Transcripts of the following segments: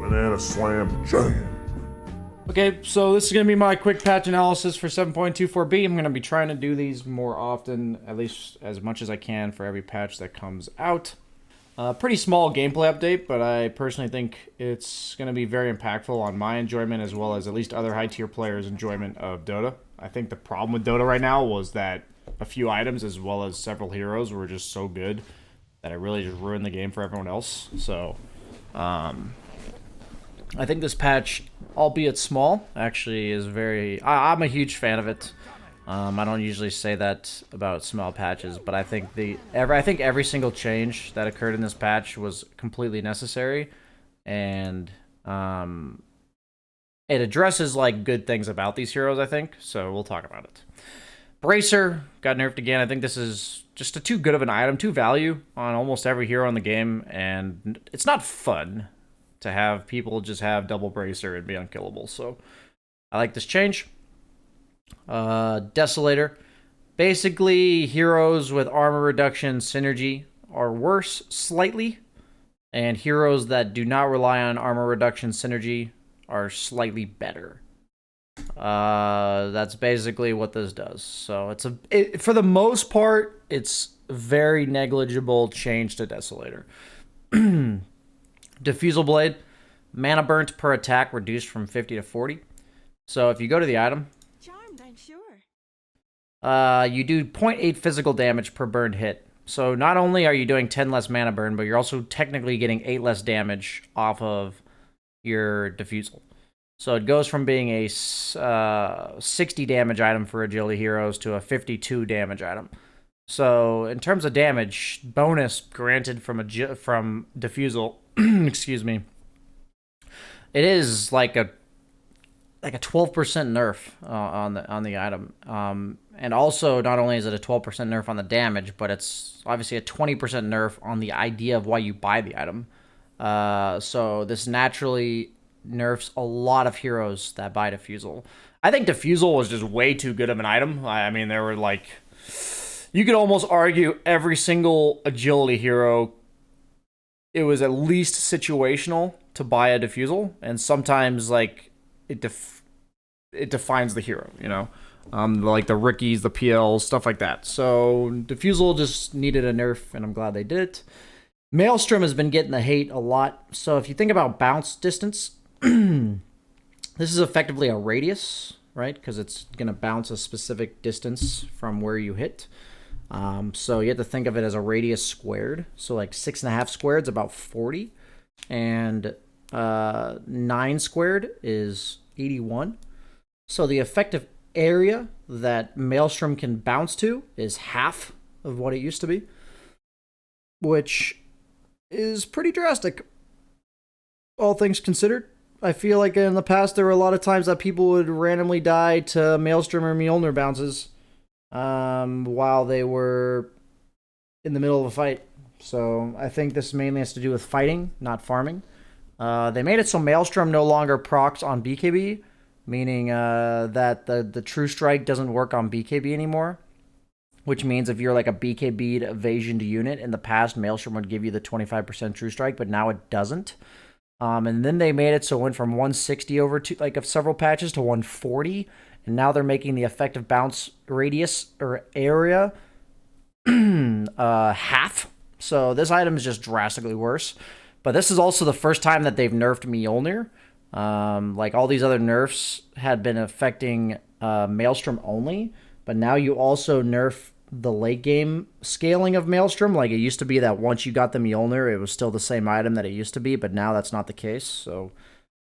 Banana Slam Jam. Okay, so this is going to be my quick patch analysis for 7.24b. I'm going to be trying to do these more often, at least as much as I can for every patch that comes out. Pretty small gameplay update, but I personally think it's going to be very impactful on my enjoyment as well as at least other high-tier players' enjoyment of Dota. I think the problem with Dota right now was that a few items as well as several heroes were just so good that it really just ruined the game for everyone else. So, I think this patch, albeit small, actually is very... I'm a huge fan of it. I don't usually say that about small patches, but I think every single change that occurred in this patch was completely necessary, and it addresses like good things about these heroes, I think. So we'll talk about it. Bracer got nerfed again. I think this is just too good of an item, too value on almost every hero in the game, and it's not fun to have people just have double bracer and be unkillable. So I like this change. Desolator. Basically, heroes with armor reduction synergy are worse slightly, and heroes that do not rely on armor reduction synergy are slightly better. That's basically what this does. So for the most part, it's a very negligible change to Desolator. Diffusal Blade, mana burnt per attack reduced from 50 to 40. So if you go to the item, Charmed, I'm sure. you do 0.8 physical damage per burned hit. So not only are you doing 10 less mana burn, but you're also technically getting 8 less damage off of your Diffusal. So it goes from being a 60 damage item for agility heroes to a 52 damage item. So in terms of damage, bonus granted from Diffusal, excuse me, it is like a 12% nerf on the item. And also, not only is it a 12% nerf on the damage, but it's obviously a 20% nerf on the idea of why you buy the item. So this naturally nerfs a lot of heroes that buy Diffusal. I think Diffusal was just way too good of an item. I mean, there were like... You could almost argue every single agility hero, it was at least situational to buy a Diffusal, and sometimes like it defines the hero, you know, like the Rickies, the PLs, stuff like that. So Diffusal just needed a nerf, and I'm glad they did it. Maelstrom has been getting the hate a lot. So if you think about bounce distance, this is effectively a radius, right? Because it's going to bounce a specific distance from where you hit. So you have to think of it as a radius squared. So like 6.5 squared is about 40, and 9 squared is 81. So the effective area that Maelstrom can bounce to is half of what it used to be, which is pretty drastic, all things considered. I feel like in the past there were a lot of times that people would randomly die to Maelstrom or Mjolnir bounces while they were in the middle of a fight. So I think this mainly has to do with fighting, not farming. They made it so Maelstrom no longer procs on BKB, meaning that the True Strike doesn't work on BKB anymore, which means if you're like a BKB'd evasion to unit, in the past Maelstrom would give you the 25% True Strike, but now it doesn't. And then they made it so it went from 160 over to like several patches to 140, and now they're making the effective bounce radius or area half. So this item is just drastically worse. But this is also the first time that they've nerfed Mjolnir. Like all these other nerfs had been affecting Maelstrom only, but now you also nerf the late game scaling of Maelstrom. Like it used to be that once you got the Mjolnir, it was still the same item that it used to be, but now that's not the case. So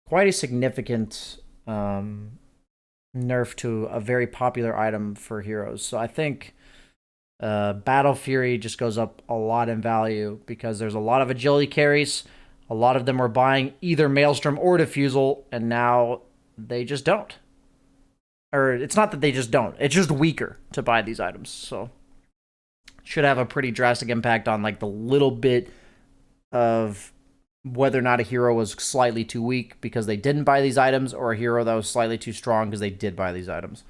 quite a significant nerf to a very popular item for heroes. So I think Battle Fury just goes up a lot in value because there's a lot of agility carries. A lot of them were buying either Maelstrom or Diffusal, and now they just don't. Or it's not that they just don't. It's just weaker to buy these items. So should have a pretty drastic impact on like the little bit of whether or not a hero was slightly too weak because they didn't buy these items, or a hero that was slightly too strong because they did buy these items.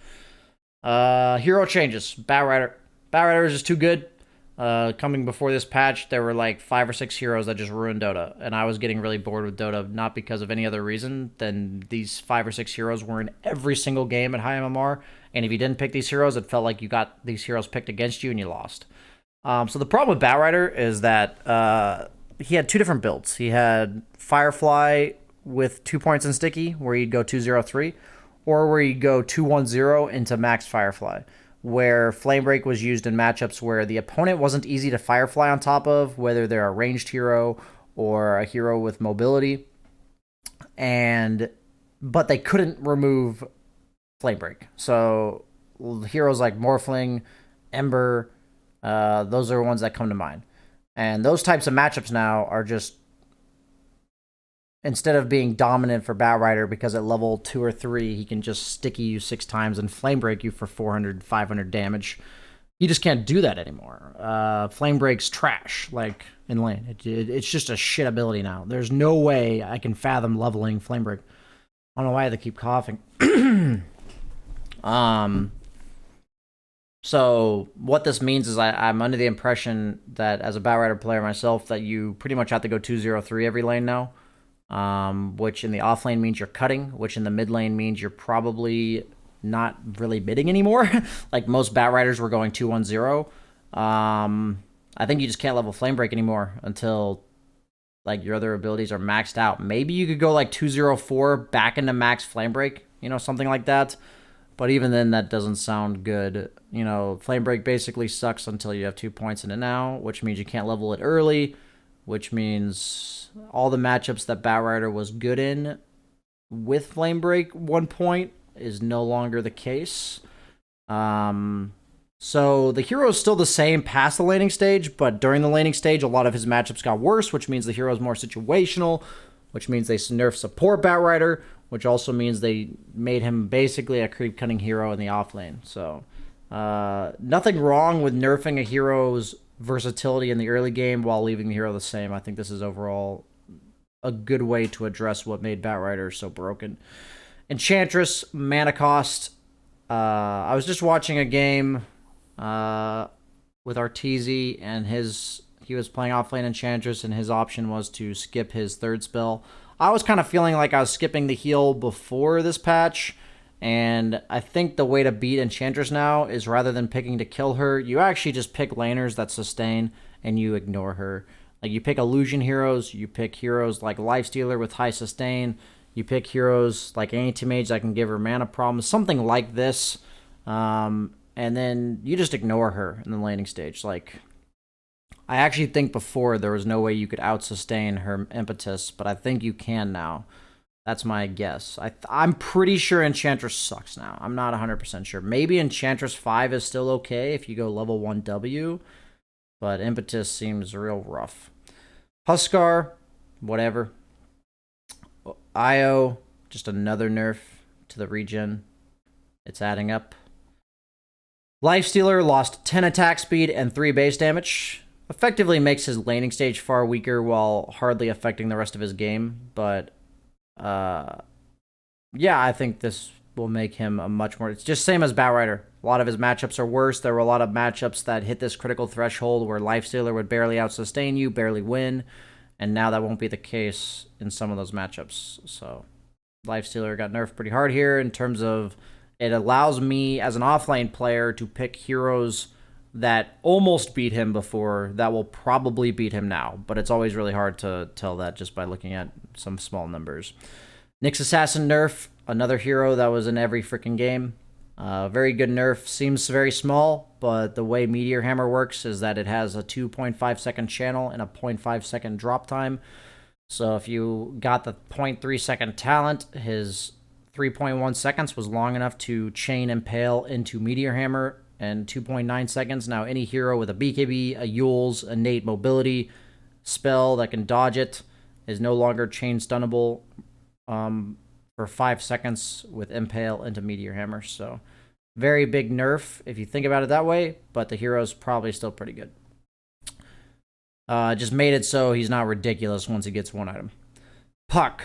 Hero changes. Bat Rider. Bat Rider is just too good. Coming before this patch, there were like 5 or 6 heroes that just ruined Dota, and I was getting really bored with Dota, not because of any other reason than these 5 or 6 heroes were in every single game at high MMR, and if you didn't pick these heroes, it felt like you got these heroes picked against you and you lost. So the problem with Batrider is that he had 2 different builds. He had Firefly with 2 points in Sticky, where he'd go 2-0-3, or where he'd go 2-1-0 into Max Firefly, where Flame Break was used in matchups where the opponent wasn't easy to Firefly on top of, whether they're a ranged hero or a hero with mobility, but they couldn't remove Flame Break. So heroes like Morphling, Ember, those are ones that come to mind. And those types of matchups now are just, instead of being dominant for Batrider because at level 2 or 3, he can just sticky you 6 times and flame break you for 400, 500 damage. You just can't do that anymore. Flame break's trash, like, in lane. It's just a shit ability now. There's no way I can fathom leveling flame break. I don't know why they keep coughing. So what this means is I'm under the impression that as a Batrider player myself, that you pretty much have to go 2-0-3 every lane now. Which in the off lane means you're cutting, which in the mid lane means you're probably not really bidding anymore. Like most Batriders were going 2-1-0. I think you just can't level Flame Break anymore until like your other abilities are maxed out. Maybe you could go like 2-0-4 back into max Flame Break, something like that. But even then, that doesn't sound good. Flame Break basically sucks until you have 2 points in it now, which means you can't level it early, which means all the matchups that Batrider was good in with Flame Break 1 point is no longer the case. So the hero is still the same past the laning stage, but during the laning stage, a lot of his matchups got worse, which means the hero is more situational, which means they nerf support Batrider, which also means they made him basically a creep cutting hero in the off lane. So nothing wrong with nerfing a hero's versatility in the early game while leaving the hero the same. I think this is overall a good way to address what made Batrider so broken. Enchantress, mana cost. I was just watching a game with Arteezy, and he was playing offlane Enchantress, and his option was to skip his 3rd spell. I was kind of feeling like I was skipping the heal before this patch, and I think the way to beat Enchantress now is rather than picking to kill her, you actually just pick laners that sustain, and you ignore her. Like, you pick illusion heroes, you pick heroes like Lifestealer with high sustain, you pick heroes like Anti-Mage that can give her mana problems, something like this, and then you just ignore her in the laning stage. Like, I actually think before there was no way you could out-sustain her impetus, but I think you can now. That's my guess. I'm pretty sure Enchantress sucks now. I'm not 100% sure. Maybe Enchantress 5 is still okay if you go level 1W, but impetus seems real rough. Huskar, whatever. Io, just another nerf to the regen. It's adding up. Lifestealer lost 10 attack speed and 3 base damage. Effectively makes his laning stage far weaker while hardly affecting the rest of his game. But, yeah, I think this will make him a much more... It's just same as Batrider. A lot of his matchups are worse. There were a lot of matchups that hit this critical threshold where Lifestealer would barely out-sustain you, barely win. And now that won't be the case in some of those matchups. So, Lifestealer got nerfed pretty hard here in terms of... It allows me, as an offlane player, to pick heroes that almost beat him before that will probably beat him now. But it's always really hard to tell that just by looking at some small numbers. Nyx Assassin nerf, another hero that was in every freaking game. Very good nerf. Seems very small, but the way Meteor Hammer works is that it has a 2.5 second channel and a 0.5 second drop time. So if you got the 0.3 second talent, his 3.1 seconds was long enough to chain Impale into Meteor Hammer, and 2.9 seconds. Now any hero with a BKB, a Yule's innate mobility spell that can dodge it is no longer chain stunnable for 5 seconds with Impale into Meteor Hammer. So very big nerf if you think about it that way, but the hero's probably still pretty good. Just made it so he's not ridiculous once he gets one item. Puck.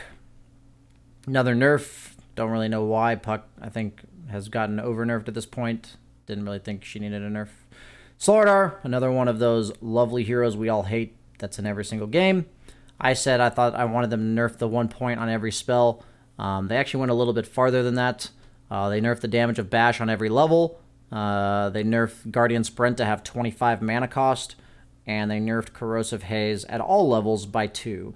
Another nerf. Don't really know why. Puck, I think, has gotten over-nerfed at this point. Didn't really think she needed a nerf. Slardar, another one of those lovely heroes we all hate that's in every single game. I said I thought I wanted them to nerf the 1 point on every spell. They actually went a little bit farther than that. They nerfed the damage of Bash on every level. They nerfed Guardian Sprint to have 25 mana cost. And they nerfed Corrosive Haze at all levels by 2.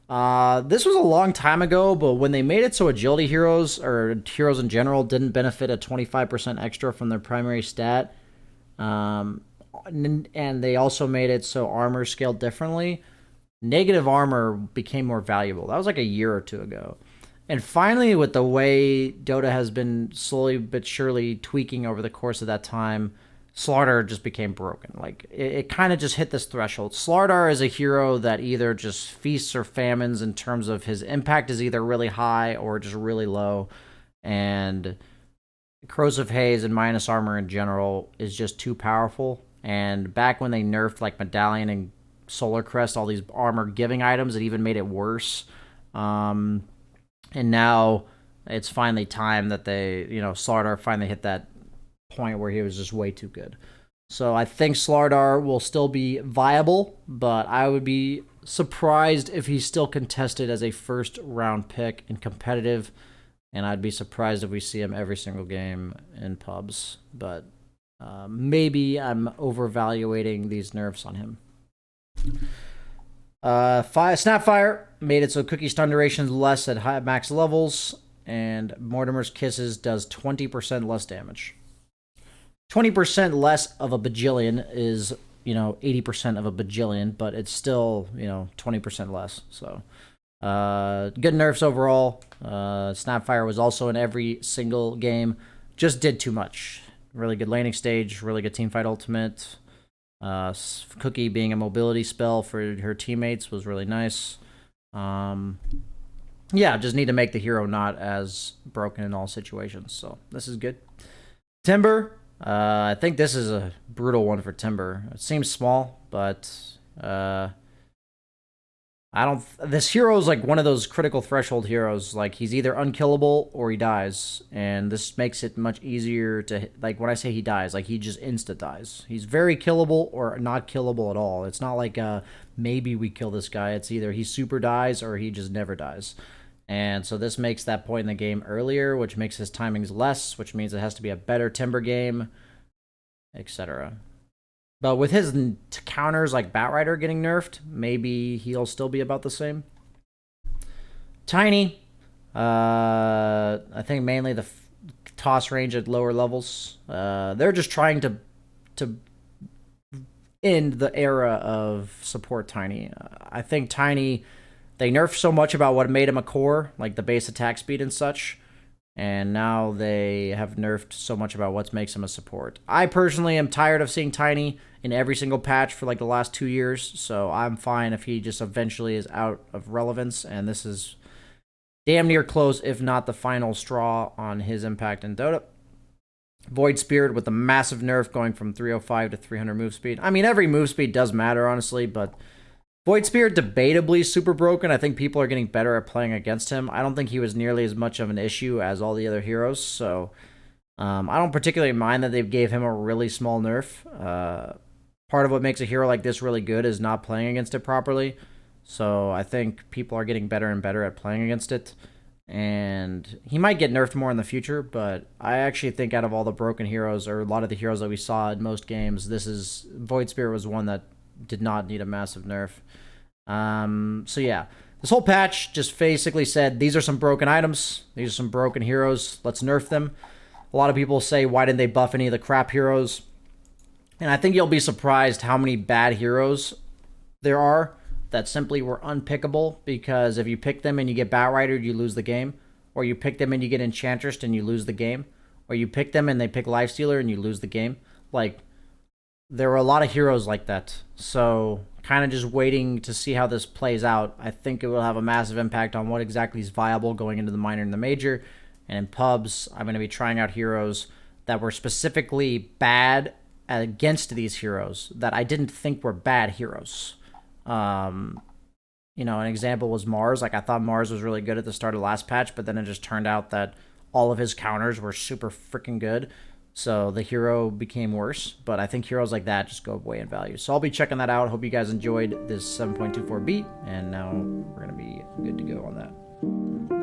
This was a long time ago, but when they made it so agility heroes, or heroes in general, didn't benefit a 25% extra from their primary stat, and they also made it so armor scaled differently, negative armor became more valuable. That was like a year or two ago. And finally, with the way Dota has been slowly but surely tweaking over the course of that time, Slardar just became broken. Like, it kind of just hit this threshold. Slardar is a hero that either just feasts or famines in terms of his impact is either really high or just really low. And Corrosive Haze and minus armor in general is just too powerful. And back when they nerfed like Medallion and Solar Crest, all these armor giving items, it even made it worse. And now it's finally time that they, Slardar finally hit that point where he was just way too good. So I think Slardar will still be viable, but I would be surprised if he's still contested as a first round pick in competitive, and I'd be surprised if we see him every single game in pubs. But maybe I'm overvaluating these nerfs on him. Snapfire made it so cookie stun duration is less at high max levels, and Mortimer's Kisses does 20% less damage. 20% less of a bajillion is, 80% of a bajillion, but it's still, 20% less. So, good nerfs overall. Snapfire was also in every single game. Just did too much. Really good laning stage, really good teamfight ultimate. Cookie being a mobility spell for her teammates was really nice. Yeah, just need to make the hero not as broken in all situations. So, this is good. Timber. I think this is a brutal one for Timber. It seems small, but this hero is like one of those critical threshold heroes. Like, he's either unkillable or he dies, and this makes it much easier to, like, when I say he dies, like, he just insta dies. He's very killable or not killable at all. It's not like maybe we kill this guy. It's either he super dies or he just never dies. And so this makes that point in the game earlier, which makes his timings less, which means it has to be a better Timber game, etc. But with his counters like Batrider getting nerfed, maybe he'll still be about the same. Tiny. I think mainly the toss range at lower levels. They're just trying to end the era of support Tiny. I think Tiny... They nerfed so much about what made him a core, like the base attack speed and such, and now they have nerfed so much about what makes him a support. I personally am tired of seeing Tiny in every single patch for like the last 2 years, so I'm fine if he just eventually is out of relevance, and this is damn near close, if not the final straw on his impact in Dota. Void Spirit with the massive nerf going from 305 to 300 move speed. I mean, every move speed does matter, honestly, but... Void Spirit debatably super broken. I think people are getting better at playing against him. I don't think he was nearly as much of an issue as all the other heroes, so I don't particularly mind that they gave him a really small nerf. Part of what makes a hero like this really good is not playing against it properly, so I think people are getting better and better at playing against it, and he might get nerfed more in the future, but I actually think out of all the broken heroes, or a lot of the heroes that we saw in most games, Void Spirit was one that did not need a massive nerf. So yeah, this whole patch just basically said, these are some broken items, these are some broken heroes, let's nerf them. A lot of people say, why didn't they buff any of the crap heroes? And I think you'll be surprised how many bad heroes there are that simply were unpickable, because if you pick them and you get Batrider, you lose the game, or you pick them and you get Enchantress and you lose the game, or you pick them and they pick Lifestealer and you lose the game. Like, there were a lot of heroes like that, so kind of just waiting to see how this plays out. I think it will have a massive impact on what exactly is viable going into the minor and the major. And in pubs, I'm going to be trying out heroes that were specifically bad against these heroes that I didn't think were bad heroes. An example was Mars. Like, I thought Mars was really good at the start of the last patch, but then it just turned out that all of his counters were super freaking good. So the hero became worse, but I think heroes like that just go away in value. So I'll be checking that out. Hope you guys enjoyed this 7.24 beat, and now we're going to be good to go on that.